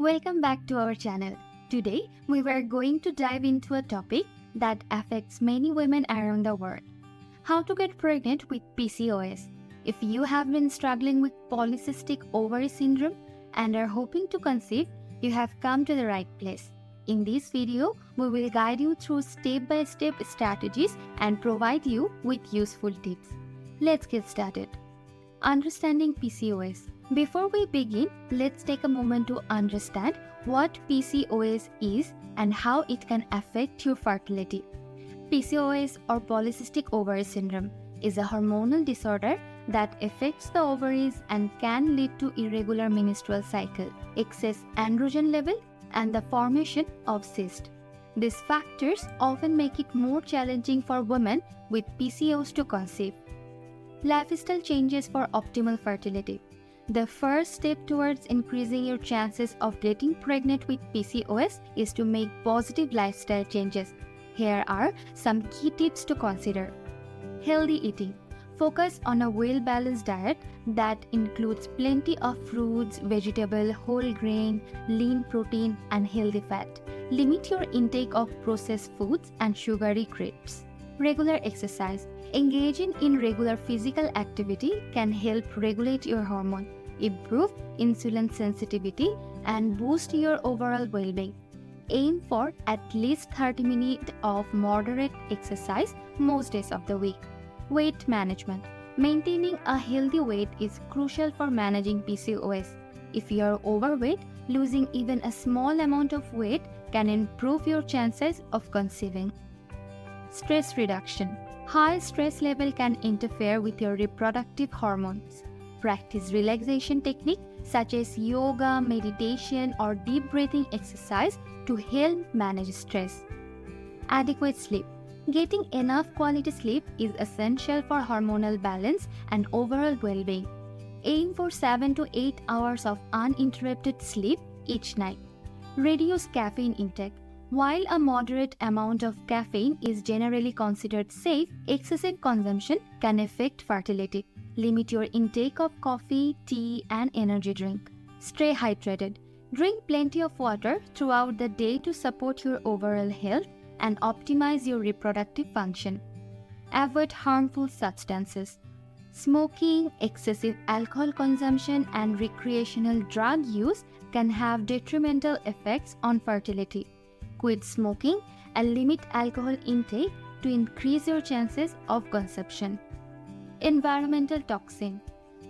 Welcome back to our channel. Today, we were going to dive into a topic that affects many women around the world. How to get pregnant with PCOS. If you have been struggling with polycystic ovary syndrome and are hoping to conceive, you have come to the right place. In this video, we will guide you through step-by-step strategies and provide you with useful tips. Let's get started. Understanding PCOS. Before we begin, let's take a moment to understand what PCOS is and how it can affect your fertility. PCOS or polycystic ovary syndrome is a hormonal disorder that affects the ovaries and can lead to irregular menstrual cycle, excess androgen level, and the formation of cysts. These factors often make it more challenging for women with PCOS to conceive. Lifestyle changes for optimal fertility. The first step towards increasing your chances of getting pregnant with PCOS is to make positive lifestyle changes. Here are some key tips to consider. Healthy eating. Focus on a well-balanced diet that includes plenty of fruits, vegetables, whole grain, lean protein, and healthy fat. Limit your intake of processed foods and sugary treats. Regular exercise. Engaging in regular physical activity can help regulate your hormone, improve insulin sensitivity, and boost your overall well-being. Aim for at least 30 minutes of moderate exercise most days of the week. Weight management. Maintaining a healthy weight is crucial for managing PCOS. If you are overweight, losing even a small amount of weight can improve your chances of conceiving. Stress reduction. High stress level can interfere with your reproductive hormones. Practice relaxation techniques such as yoga, meditation, or deep breathing exercise to help manage stress. Adequate sleep. Getting enough quality sleep is essential for hormonal balance and overall well-being. Aim for 7 to 8 hours of uninterrupted sleep each night. Reduce caffeine intake. While a moderate amount of caffeine is generally considered safe, excessive consumption can affect fertility. Limit your intake of coffee, tea, and energy drink. Stay hydrated. Drink plenty of water throughout the day to support your overall health and optimize your reproductive function. Avoid harmful substances. Smoking, excessive alcohol consumption, and recreational drug use can have detrimental effects on fertility. Quit smoking and limit alcohol intake to increase your chances of conception. Environmental toxin.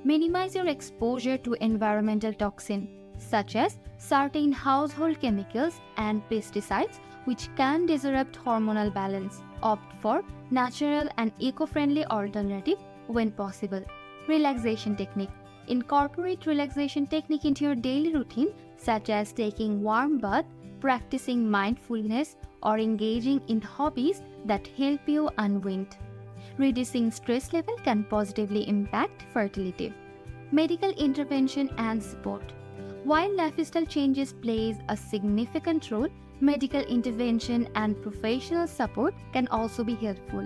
Minimize your exposure to environmental toxin such as certain household chemicals and pesticides which can disrupt hormonal balance. Opt for natural and eco-friendly alternative when possible. Relaxation technique. Incorporate relaxation technique into your daily routine such as taking warm bath, practicing mindfulness, or engaging in hobbies that help you unwind. Reducing stress level can positively impact fertility. Medical intervention and support. While lifestyle changes plays a significant role, medical intervention and professional support can also be helpful.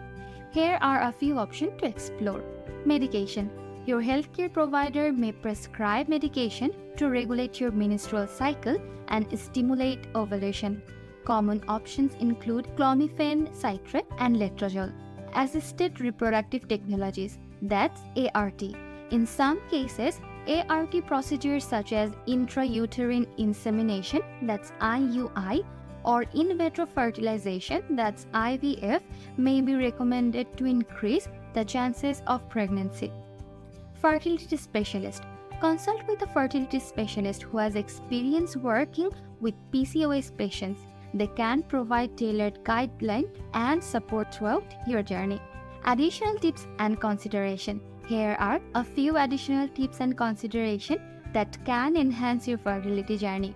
Here are a few options to explore. Medication. Your healthcare provider may prescribe medication to regulate your menstrual cycle and stimulate ovulation. Common options include clomiphene, citrate, and letrozole. Assisted reproductive technologies, that's ART. In some cases, ART procedures such as intrauterine insemination, that's IUI, or in vitro fertilization, that's IVF, may be recommended to increase the chances of pregnancy. Fertility specialist. Consult with a fertility specialist who has experience working with PCOS patients. They can provide tailored guidelines and support throughout your journey. Additional tips and consideration. Here are a few additional tips and consideration that can enhance your fertility journey.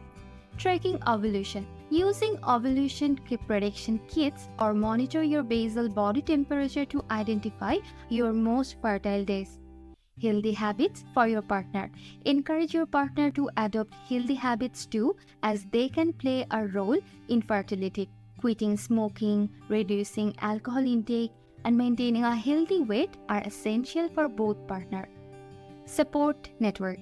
Tracking ovulation. Using ovulation prediction kits or monitor your basal body temperature to identify your most fertile days. Healthy habits for your partner. Encourage your partner to adopt healthy habits too, as they can play a role in fertility. Quitting smoking, reducing alcohol intake, and maintaining a healthy weight are essential for both partners. Support network.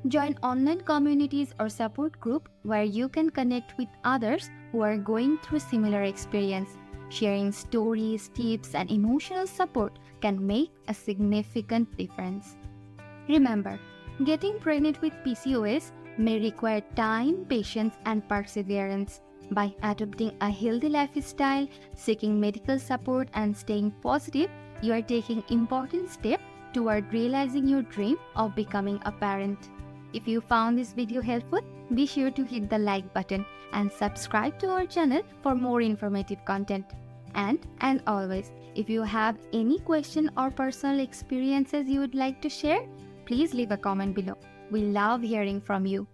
Join online communities or support group where you can connect with others who are going through similar experience. Sharing stories, tips, and emotional support can make a significant difference. Remember, getting pregnant with PCOS may require time, patience, and perseverance. By adopting a healthy lifestyle, seeking medical support, and staying positive, you are taking important steps toward realizing your dream of becoming a parent. If you found this video helpful, be sure to hit the like button and subscribe to our channel for more informative content. And as always, if you have any question or personal experiences you would like to share, please leave a comment below. We love hearing from you.